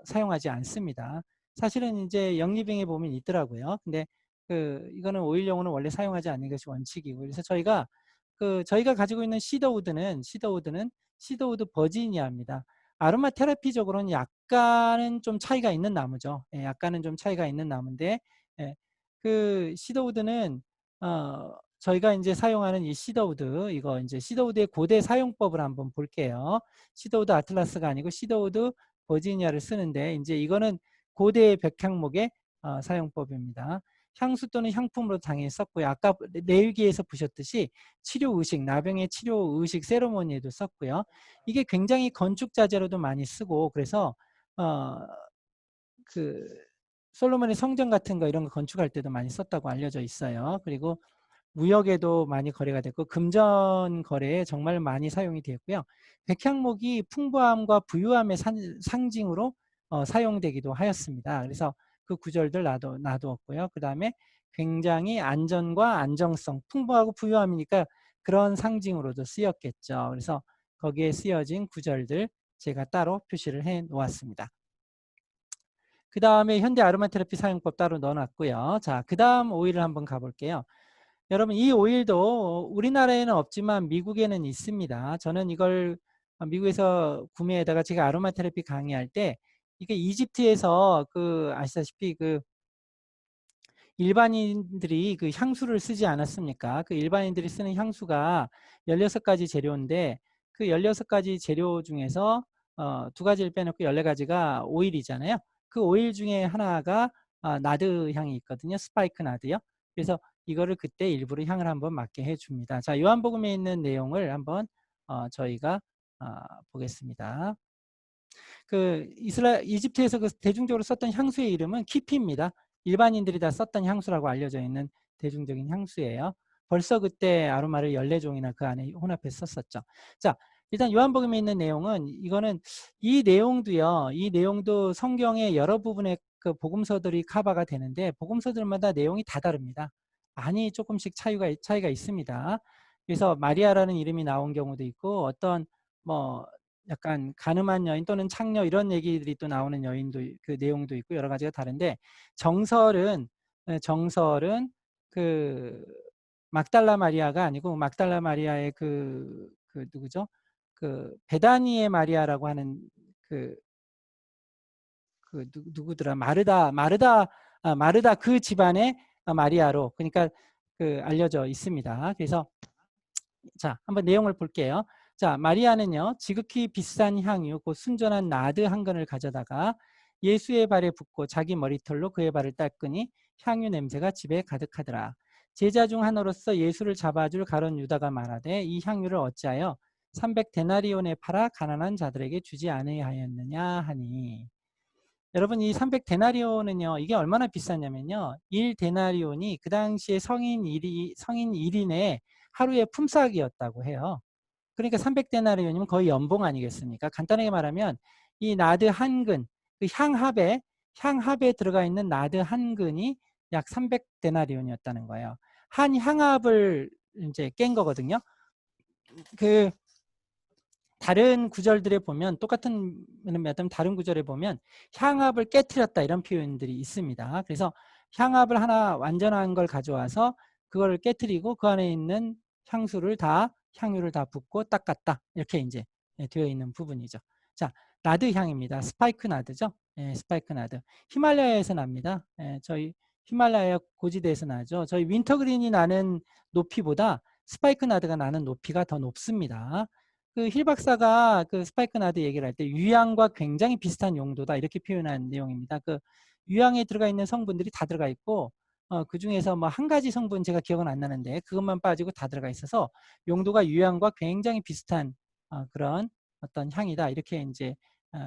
사용하지 않습니다. 사실은 이제 영리빙에 보면 있더라고요. 근데 이거는 오일용으로는 원래 사용하지 않는 것이 원칙이고, 그래서 저희가 가지고 있는 시더우드는 시더우드 버지니아입니다. 아로마 테라피적으로는 약간은 좀 차이가 있는 나무죠. 예, 약간은 좀 차이가 있는 나무인데, 예, 그 시더우드는 저희가 이제 사용하는 이 시더우드, 이거 이제 시더우드의 고대 사용법을 한번 볼게요. 시더우드 아틀라스가 아니고 시더우드 버지니아를 쓰는데, 이제 이거는 고대 백향목의 사용법입니다. 향수 또는 향품으로 당연히 썼고요. 아까 내일기에서 보셨듯이 치료의식, 나병의 치료의식 세레모니에도 썼고요. 이게 굉장히 건축 자재로도 많이 쓰고, 그래서 어, 그 솔로몬의 성전 같은 거 이런 거 건축할 때도 많이 썼다고 알려져 있어요. 그리고 무역에도 많이 거래가 됐고 금전 거래에 정말 많이 사용이 되었고요. 백향목이 풍부함과 부유함의 상징으로 사용되기도 하였습니다. 그래서 그 구절들 놔두었고요. 그 다음에 굉장히 안전과 안정성, 풍부하고 부유함이니까 그런 상징으로도 쓰였겠죠. 그래서 거기에 쓰여진 구절들 제가 따로 표시를 해 놓았습니다. 그 다음에 현대 아로마 테라피 사용법 따로 넣어놨고요. 자, 그 다음 오일을 한번 가볼게요. 여러분, 이 오일도 우리나라에는 없지만 미국에는 있습니다. 저는 이걸 미국에서 구매에다가 제가 아로마 테라피 강의할 때 이게 이집트에서 아시다시피 일반인들이 그 향수를 쓰지 않았습니까? 그 일반인들이 쓰는 향수가 16가지 재료인데 그 16가지 재료 중에서 두 가지를 빼놓고 14가지가 오일이잖아요. 그 오일 중에 하나가 나드 향이 있거든요. 스파이크 나드요. 그래서 이거를 그때 일부러 향을 한번 맡게 해줍니다. 자, 요한복음에 있는 내용을 한번 저희가 보겠습니다. 이집트에서 대중적으로 썼던 향수의 이름은 키피입니다. 일반인들이 다 썼던 향수라고 알려져 있는 대중적인 향수예요. 벌써 그때 아로마를 14종이나 그 안에 혼합해서 썼었죠. 자, 일단 요한복음에 있는 내용은 이 내용도 성경의 여러 부분의 그 복음서들이 커버가 되는데 복음서들마다 내용이 다 다릅니다. 많이 조금씩 차이가 있습니다. 그래서 마리아라는 이름이 나온 경우도 있고 어떤 뭐 약간 가늠한 여인 또는 창녀 이런 얘기들이 또 나오는 그 내용도 있고 여러 가지가 다른데 정설은 그 막달라 마리아가 아니고 막달라 마리아의 누구죠? 베다니의 마리아라고 하는 누구더라? 마르다 그 집안의 마리아로 그러니까 알려져 있습니다. 그래서 자, 한번 내용을 볼게요. 자, 마리아는요, 지극히 비싼 향유, 곧 순전한 나드 한 근을 가져다가 예수의 발에 붓고 자기 머리털로 그의 발을 닦으니 향유 냄새가 집에 가득하더라. 제자 중 하나로서 예수를 잡아줄 가룟 유다가 말하되 이 향유를 어찌하여 300데나리온에 팔아 가난한 자들에게 주지 않으하였느냐 하니. 여러분, 이 300데나리온은요, 이게 얼마나 비쌌냐면요, 1데나리온이 그 당시에 성인 1인의 하루의 품삯이었다고 해요. 그러니까 300데나리온이면 거의 연봉 아니겠습니까? 간단하게 말하면 이 나드 한 근, 향합에 들어가 있는 나드 한 근이 약 300데나리온이었다는 거예요. 한 향합을 이제 깬 거거든요. 다른 구절들에 보면 똑같은 다른 구절에 보면 향합을 깨트렸다 이런 표현들이 있습니다. 그래서 향합을 하나 완전한 걸 가져와서 그거를 깨트리고 그 안에 있는 향유를 다 붓고 닦았다 이렇게 이제 되어 있는 부분이죠. 자, 나드 향입니다. 스파이크 나드죠. 스파이크 나드. 히말라야에서 납니다. 저희 히말라야 고지대에서 나죠. 저희 윈터그린이 나는 높이보다 스파이크 나드가 나는 높이가 더 높습니다. 힐 박사가 스파이크 나드 얘기를 할 때 유향과 굉장히 비슷한 용도다 이렇게 표현한 내용입니다. 유향에 들어가 있는 성분들이 다 들어가 있고 그 중에서 뭐 한 가지 성분 제가 기억은 안 나는데 그것만 빠지고 다 들어가 있어서 용도가 유향과 굉장히 비슷한 그런 어떤 향이다 이렇게 이제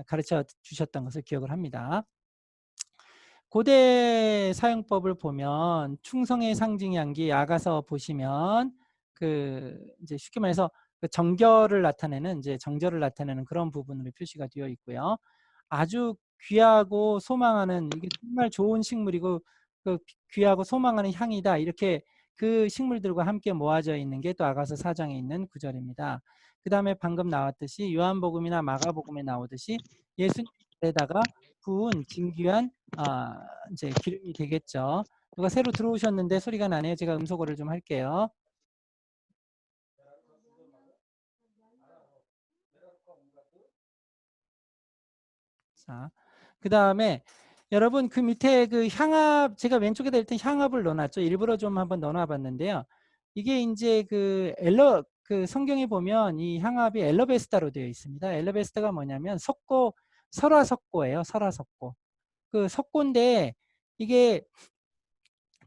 가르쳐 주셨던 것을 기억을 합니다. 고대 사용법을 보면 충성의 상징 양기 아가서 보시면 이제 쉽게 말해서 그 정결을 나타내는 이제 정절을 나타내는 그런 부분으로 표시가 되어 있고요. 아주 귀하고 소망하는 이게 정말 좋은 식물이고 그 귀하고 소망하는 향이다 이렇게 그 식물들과 함께 모아져 있는 게 또 아가서 4장에 있는 구절입니다. 그 다음에 방금 나왔듯이 요한복음이나 마가복음에 나오듯이 예수님에다가 부은 진귀한 이제 기름이 되겠죠. 누가 새로 들어오셨는데 소리가 나네요. 제가 음소거를 좀 할게요. 자, 그 다음에 여러분 그 밑에 그 향합 제가 왼쪽에다 일단 향합을 넣어놨죠. 일부러 좀 한번 넣어놔봤는데요. 이게 이제 그 성경에 보면 이 향합이 엘러베스타로 되어 있습니다. 엘러베스타가 뭐냐면 설화석고예요. 설화석고. 그 석고인데 이게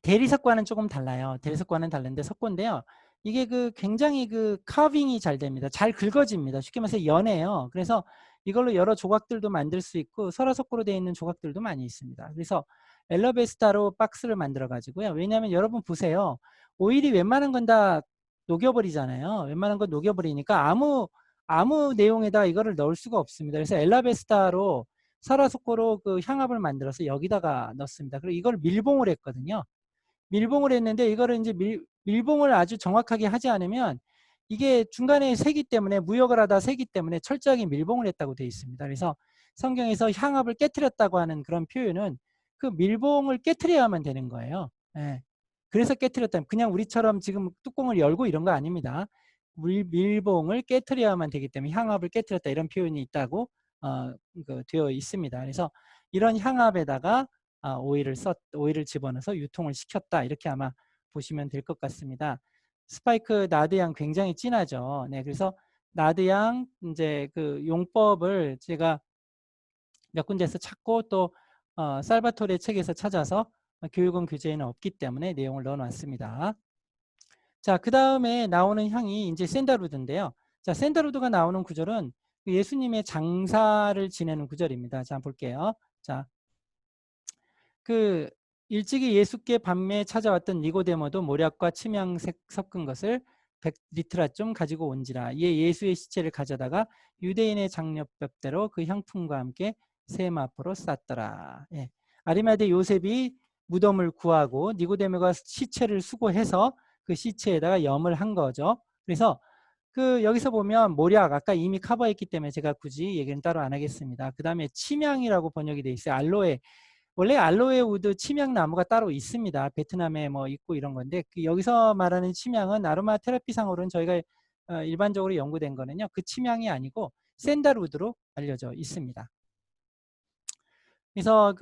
대리석과는 조금 달라요. 대리석과는 다른데 석고인데요. 이게 굉장히 카빙이 잘 됩니다. 잘 긁어집니다. 쉽게 말해서 연해요. 그래서 이걸로 여러 조각들도 만들 수 있고 설화석고로 되어 있는 조각들도 많이 있습니다. 그래서 엘러베스타로 박스를 만들어 가지고요. 왜냐하면 여러분 보세요. 오일이 웬만한 건 다 녹여버리잖아요. 웬만한 건 녹여버리니까 아무 내용에다 이거를 넣을 수가 없습니다. 그래서 엘러베스타로 설화석고로 그 향합을 만들어서 여기다가 넣습니다. 그리고 이걸 밀봉을 했거든요. 밀봉을 했는데 이거를 이제 밀봉을 아주 정확하게 하지 않으면 이게 중간에 새기 때문에 무역을 하다 새기 때문에 철저하게 밀봉을 했다고 되어 있습니다. 그래서 성경에서 향합을 깨트렸다고 하는 그런 표현은 그 밀봉을 깨트려야만 되는 거예요. 예. 그래서 깨트렸다. 그냥 우리처럼 지금 뚜껑을 열고 이런 거 아닙니다. 밀봉을 깨트려야만 되기 때문에 향합을 깨트렸다 이런 표현이 있다고 되어 있습니다. 그래서 이런 향합에다가 오일을 집어넣어서 유통을 시켰다 이렇게 아마 보시면 될 것 같습니다. 스파이크 나드향 굉장히 진하죠. 네, 그래서 나드향 이제 그 용법을 제가 몇 군데에서 찾고 또 살바토레 책에서 찾아서 교육원 교재에는 없기 때문에 내용을 넣어놨습니다. 자, 그 다음에 나오는 향이 이제 샌다루드인데요. 자, 샌다루드가 나오는 구절은 예수님의 장사를 지내는 구절입니다. 자, 볼게요. 자, 일찍이 예수께 밤에 찾아왔던 니고데모도 모략과 침향 섞은 것을 100리트라 좀 가지고 온지라. 이에 예수의 시체를 가져다가 유대인의 장려법대로 그 향품과 함께 셈 앞으로 쌌더라. 예. 아리마대 요셉이 무덤을 구하고 니고데모가 시체를 수거해서 그 시체에다가 염을 한 거죠. 그래서 여기서 보면 모략 아까 이미 커버했기 때문에 제가 굳이 얘기는 따로 안 하겠습니다. 그 다음에 침향이라고 번역이 돼 있어요. 알로에. 원래 알로에 우드 침향나무가 따로 있습니다. 베트남에 뭐 있고 이런 건데 여기서 말하는 침향은 아로마 테라피상으로는 저희가 일반적으로 연구된 거는요. 그 침향이 아니고 샌달우드로 알려져 있습니다. 그래서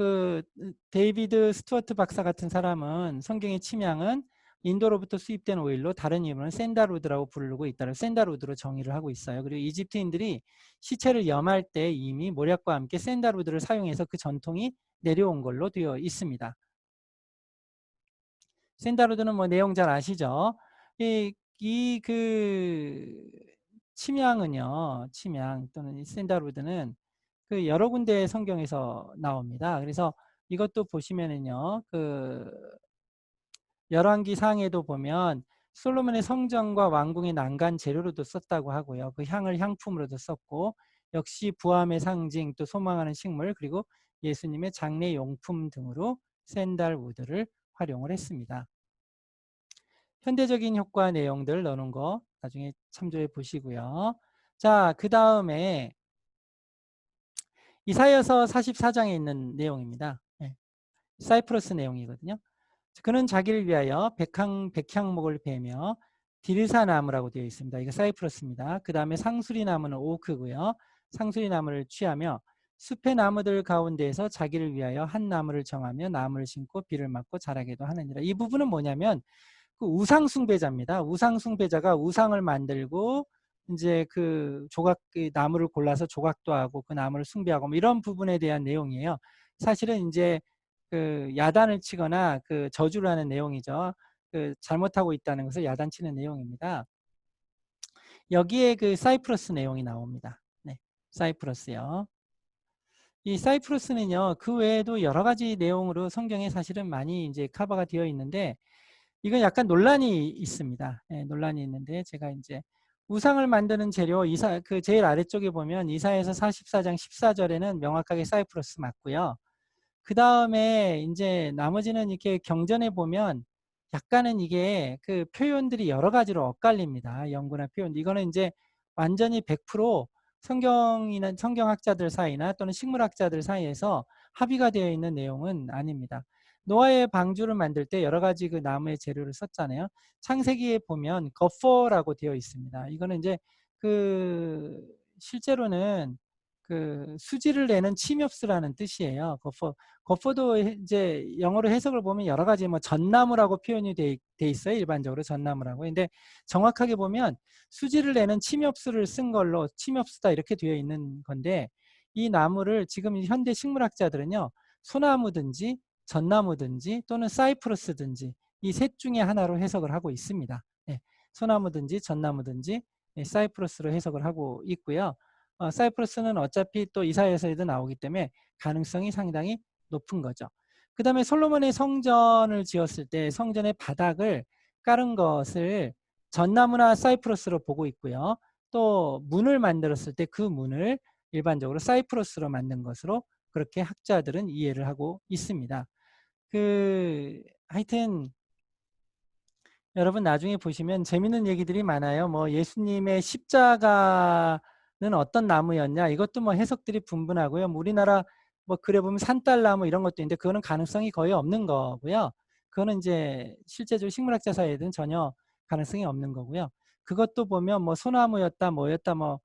데이비드 스튜어트 박사 같은 사람은 성경의 침향은 인도로부터 수입된 오일로 다른 이름으로는 샌달우드라고 부르고 있다를 샌달우드로 정의를 하고 있어요. 그리고 이집트인들이 시체를 염할 때 이미 모략과 함께 샌달우드를 사용해서 그 전통이 내려온 걸로 되어 있습니다. 샌다루드는 뭐 내용 잘 아시죠? 침향은요, 침향 또는 이 샌다루드는 여러 군데 성경에서 나옵니다. 그래서 이것도 보시면은요, 열왕기 상에도 보면 솔로몬의 성전과 왕궁의 난간 재료로도 썼다고 하고요. 그 향을 향품으로도 썼고, 역시 부함의 상징, 또 소망하는 식물, 그리고 예수님의 장례 용품 등으로 샌달우드를 활용을 했습니다. 현대적인 효과 내용들 넣는 거 나중에 참조해 보시고요. 자, 그 다음에 이사야서 44장에 있는 내용입니다. 네, 사이프러스 내용이거든요. 그는 자기를 위하여 백향목을 베며 디르사 나무라고 되어 있습니다. 이거 사이프러스입니다. 그 다음에 상수리 나무는 오크고요. 상수리 나무를 취하며 숲의 나무들 가운데에서 자기를 위하여 한 나무를 정하며 나무를 심고 비를 맞고 자라게도 하느니라. 이 부분은 뭐냐면 우상 숭배자입니다. 우상 숭배자가 우상을 만들고 이제 나무를 골라서 조각도 하고 그 나무를 숭배하고 뭐 이런 부분에 대한 내용이에요. 사실은 이제 야단을 치거나 저주를 하는 내용이죠. 잘못하고 있다는 것을 야단치는 내용입니다. 여기에 사이프러스 내용이 나옵니다. 네, 사이프러스요. 이 사이프러스는요, 그 외에도 여러 가지 내용으로 성경에 사실은 많이 이제 커버가 되어 있는데, 이건 약간 논란이 있습니다. 예, 논란이 있는데, 제가 이제 우상을 만드는 재료, 그 제일 아래쪽에 보면 이사야서 44장 14절에는 명확하게 사이프러스 맞고요. 그 다음에 이제 나머지는 이렇게 경전에 보면 약간은 이게 그 표현들이 여러 가지로 엇갈립니다. 연구나 표현. 이거는 이제 완전히 100% 성경이나 성경학자들 사이나 또는 식물학자들 사이에서 합의가 되어 있는 내용은 아닙니다. 노아의 방주를 만들 때 여러 가지 그 나무의 재료를 썼잖아요. 창세기에 보면 거퍼라고 되어 있습니다. 이거는 이제 그 실제로는 그 수지를 내는 침엽수라는 뜻이에요. 거포도 이제 영어로 해석을 보면 여러 가지 뭐 전나무라고 표현이 돼 있어요. 일반적으로 전나무라고. 근데 정확하게 보면 수지를 내는 침엽수를 쓴 걸로 침엽수다 이렇게 되어 있는 건데, 이 나무를 지금 현대 식물학자들은요, 소나무든지 전나무든지 또는 사이프러스든지 이 셋 중에 하나로 해석을 하고 있습니다. 네, 소나무든지 전나무든지 사이프러스로 해석을 하고 있고요. 사이프러스는 어차피 또 이사야서에도 나오기 때문에 가능성이 상당히 높은 거죠. 그 다음에 솔로몬의 성전을 지었을 때 성전의 바닥을 깔은 것을 전나무나 사이프러스로 보고 있고요. 또 문을 만들었을 때 그 문을 일반적으로 사이프러스로 만든 것으로 그렇게 학자들은 이해를 하고 있습니다. 하여튼 여러분 나중에 보시면 재밌는 얘기들이 많아요. 뭐 예수님의 십자가는 어떤 나무였냐, 이것도 뭐 해석들이 분분하고요. 뭐 우리나라 뭐 그래 보면 산딸나무 이런 것도 있는데 그거는 가능성이 거의 없는 거고요. 그거는 이제 실제적으로 식물학자 사이에는 전혀 가능성이 없는 거고요. 그것도 보면 뭐 소나무였다 뭐였다 뭐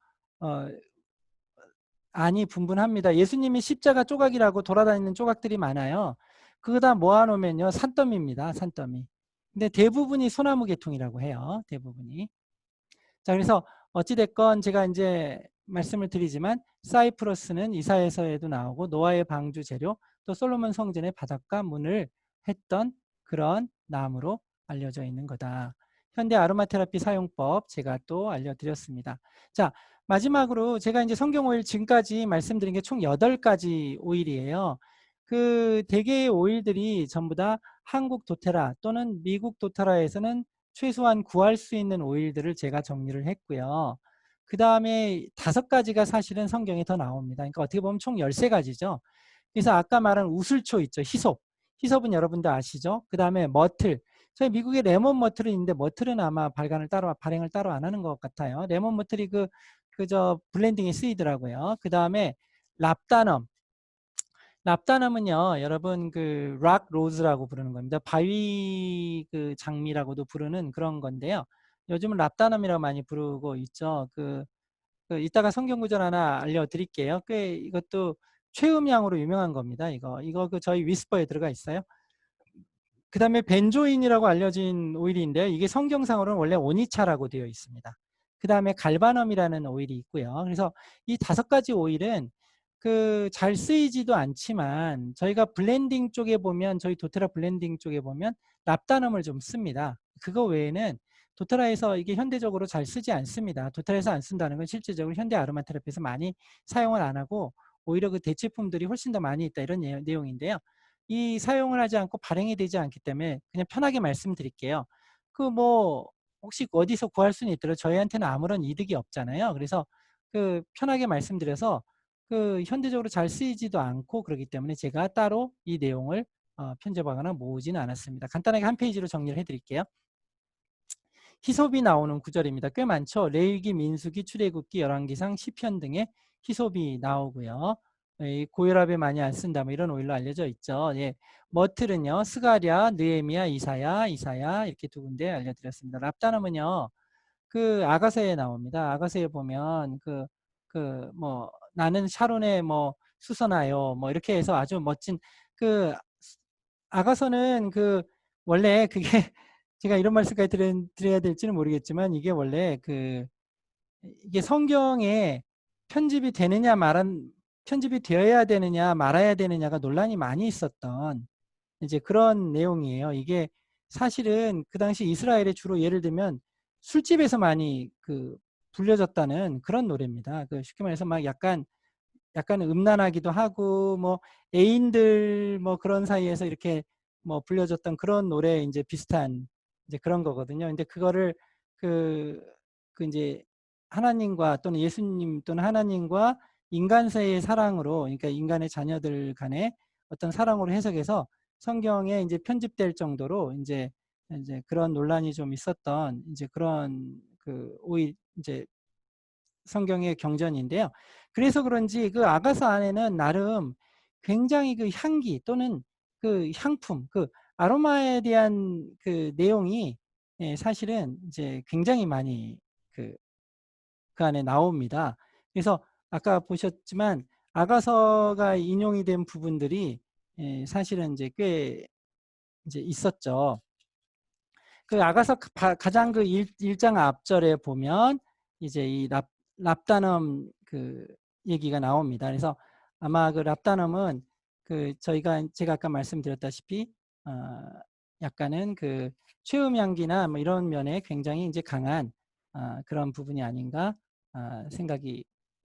아니 분분합니다. 예수님이 십자가 조각이라고 돌아다니는 조각들이 많아요. 그거 다 모아놓으면요, 산더미입니다. 산더미. 근데 대부분이 소나무 계통이라고 해요. 대부분이. 자, 그래서 어찌됐건 제가 이제 말씀을 드리지만 사이프러스는 이사야서에도 나오고 노아의 방주 재료, 또 솔로몬 성전의 바닥과 문을 했던 그런 나무로 알려져 있는 거다. 현대 아로마 테라피 사용법 제가 또 알려드렸습니다. 자, 마지막으로 제가 이제 성경 오일 지금까지 말씀드린 게 총 8가지 오일이에요. 그 대개의 오일들이 전부 다 한국 도테라 또는 미국 도테라에서는 최소한 구할 수 있는 오일들을 제가 정리를 했고요. 그 다음에 5가지가 사실은 성경에 더 나옵니다. 그러니까 어떻게 보면 총 13가지죠. 그래서 아까 말한 우슬초 있죠. 히솝. 히솝은 여러분도 아시죠? 그 다음에 머틀. 저희 미국에 레몬 머틀은 있는데 머틀은 아마 발행을 따로 안 하는 것 같아요. 레몬 머틀이 그저 블렌딩에 쓰이더라고요. 그 다음에 랍다넘. 랍다넘은요, 여러분 그 락 로즈라고 부르는 겁니다. 바위 그 장미라고도 부르는 그런 건데요. 요즘은 랍다넘이라고 많이 부르고 있죠. 이따가 성경 구절 하나 알려드릴게요. 꽤 이것도 최음향으로 유명한 겁니다. 이거 그 저희 위스퍼에 들어가 있어요. 그 다음에 벤조인이라고 알려진 오일인데요. 이게 성경상으로는 원래 오니차라고 되어 있습니다. 그 다음에 갈바넘이라는 오일이 있고요. 그래서 이 5가지 오일은 잘 쓰이지도 않지만 저희가 블렌딩 쪽에 보면, 저희 도테라 블렌딩 쪽에 보면 납다넘을 좀 씁니다. 그거 외에는 도테라에서 이게 현대적으로 잘 쓰지 않습니다. 도테라에서 안 쓴다는 건 실질적으로 현대 아로마 테라피에서 많이 사용을 안 하고 오히려 그 대체품들이 훨씬 더 많이 있다, 이런 내용인데요. 이 사용을 하지 않고 발행이 되지 않기 때문에 그냥 편하게 말씀드릴게요. 혹시 어디서 구할 수는 있더라도 저희한테는 아무런 이득이 없잖아요. 그래서 편하게 말씀드려서 현대적으로 잘 쓰이지도 않고 그렇기 때문에 제가 따로 이 내용을 편집하거나 모으지는 않았습니다. 간단하게 한 페이지로 정리를 해드릴게요. 히솝이 나오는 구절입니다. 꽤 많죠. 레위기, 민수기, 출애굽기, 열왕기상, 시편 등의 히솝이 나오고요. 고혈압에 많이 안 쓴다 뭐 이런 오일로 알려져 있죠. 예. 머틀은요, 스가랴, 느헤미야, 이사야 이렇게 2군데 알려드렸습니다. 랍다넘은요, 아가서에 나옵니다. 아가서에 보면 나는 샤론에 뭐 수선하여 뭐 이렇게 해서 아주 멋진 아가서는 원래 그게 제가 이런 말씀까지 드려야 될지는 모르겠지만 이게 원래 이게 성경에 편집이 되어야 되느냐 말아야 되느냐가 논란이 많이 있었던 이제 그런 내용이에요. 이게 사실은 그 당시 이스라엘에 주로 예를 들면 술집에서 많이 불려졌다는 그런 노래입니다. 쉽게 말해서 막 약간 약간 음란하기도 하고 뭐 애인들 뭐 그런 사이에서 이렇게 뭐 불려졌던 그런 노래 이제 비슷한 이제 그런 거거든요. 근데 그거를 그, 그 이제 하나님과 또는 예수님 또는 하나님과 인간 사이의 사랑으로, 그러니까 인간의 자녀들 간의 어떤 사랑으로 해석해서 성경에 이제 편집될 정도로 이제 그런 논란이 좀 있었던 이제 그런 그 오히 이제 성경의 경전인데요. 그래서 그런지 그 아가서 안에는 나름 굉장히 그 향기 또는 그 향품, 그 아로마에 대한 그 내용이 예, 사실은 이제 굉장히 많이 그 안에 나옵니다. 그래서 아까 보셨지만 아가서가 인용이 된 부분들이 예, 사실은 이제 꽤 이제 있었죠. 그 아가서 가장 그 1장 앞절에 보면 이제 이 랍다넘 그 얘기가 나옵니다. 그래서 아마 그 랍다넘은 그 제가 아까 말씀드렸다시피 약간은 그 최음향기나 뭐 이런 면에 굉장히 이제 강한 그런 부분이 아닌가 생각이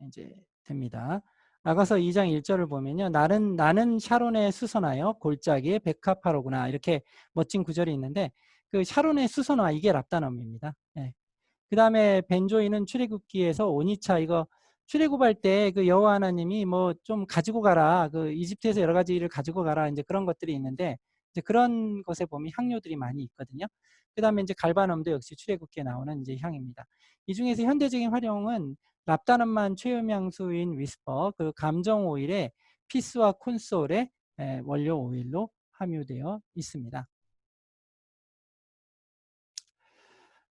이제 됩니다. 아가서 2장 1절을 보면요. 나는 샤론에 수선하여 골짜기에 백합화로구나. 이렇게 멋진 구절이 있는데 그 샤론의 수선화 이게 랍다넘입니다. 예. 그 다음에 벤조이는 출애굽기에서 오니차 이거 출애굽할 때 그 여호와 하나님이 뭐 좀 가지고 가라 그 이집트에서 여러 가지 일을 가지고 가라 이제 그런 것들이 있는데 이제 그런 것에 보면 향료들이 많이 있거든요. 그 다음에 이제 갈바넘도 역시 출애굽기에 나오는 이제 향입니다. 이 중에서 현대적인 활용은 랍다넘만 최음향수인 위스퍼 그 감정 오일에 피스와 콘솔의 원료 오일로 함유되어 있습니다.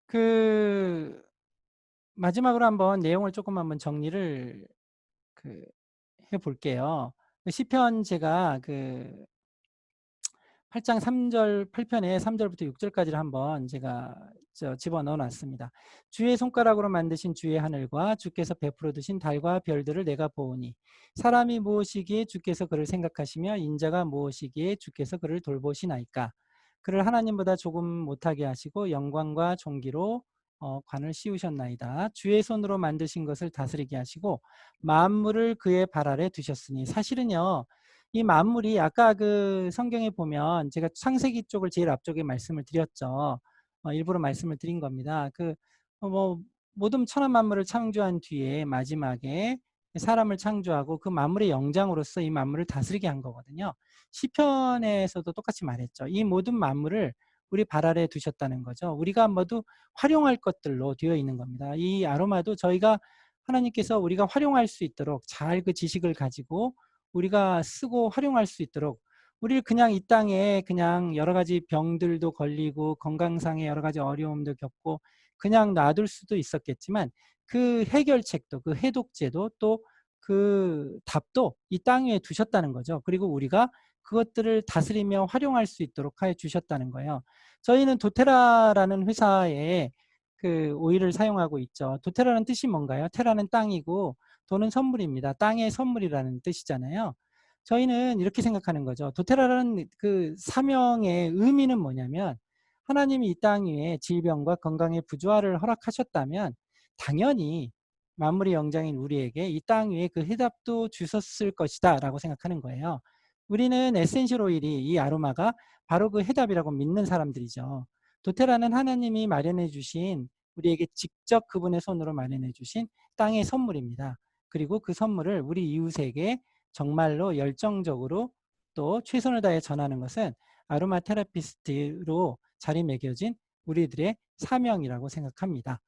그 마지막으로 한번 내용을 조금 한번 정리를 그 해볼게요. 시편 제가 그 8장 3절 8편에 3절부터 6절까지를 한번 제가 집어넣어 놨습니다. 주의 손가락으로 만드신 주의 하늘과 주께서 베풀어 두신 달과 별들을 내가 보오니 사람이 무엇이기에 주께서 그를 생각하시며 인자가 무엇이기에 주께서 그를 돌보시나이까. 그를 하나님보다 조금 못하게 하시고 영광과 존귀로 관을 씌우셨나이다. 주의 손으로 만드신 것을 다스리게 하시고 만물을 그의 발 아래 두셨으니. 사실은요 이 만물이 아까 그 성경에 보면 제가 창세기 쪽을 제일 앞쪽에 말씀을 드렸죠. 일부러 말씀을 드린 겁니다. 뭐 모든 천한 만물을 창조한 뒤에 마지막에 사람을 창조하고 그 만물의 영장으로서 이 만물을 다스리게 한 거거든요. 시편에서도 똑같이 말했죠. 이 모든 만물을 우리 발 아래 두셨다는 거죠. 우리가 모두 활용할 것들로 되어 있는 겁니다. 이 아로마도 저희가 하나님께서 우리가 활용할 수 있도록 잘 그 지식을 가지고 우리가 쓰고 활용할 수 있도록 우리를 그냥 이 땅에 그냥 여러 가지 병들도 걸리고 건강상의 여러 가지 어려움도 겪고 그냥 놔둘 수도 있었겠지만 그 해결책도 그 해독제도 또 그 답도 이 땅 위에 두셨다는 거죠. 그리고 우리가 그것들을 다스리며 활용할 수 있도록 해 주셨다는 거예요. 저희는 도테라라는 회사에 그 오일을 사용하고 있죠. 도테라는 뜻이 뭔가요? 테라는 땅이고 도는 선물입니다. 땅의 선물이라는 뜻이잖아요. 저희는 이렇게 생각하는 거죠. 도테라라는 그 사명의 의미는 뭐냐면 하나님이 이 땅 위에 질병과 건강의 부조화를 허락하셨다면 당연히 만물의 영장인 우리에게 이 땅 위에 그 해답도 주셨을 것이다 라고 생각하는 거예요. 우리는 에센셜 오일이 이 아로마가 바로 그 해답이라고 믿는 사람들이죠. 도테라는 하나님이 마련해 주신 우리에게 직접 그분의 손으로 마련해 주신 땅의 선물입니다. 그리고 그 선물을 우리 이웃에게 정말로 열정적으로 또 최선을 다해 전하는 것은 아로마 테라피스트로 자리매겨진 우리들의 사명이라고 생각합니다.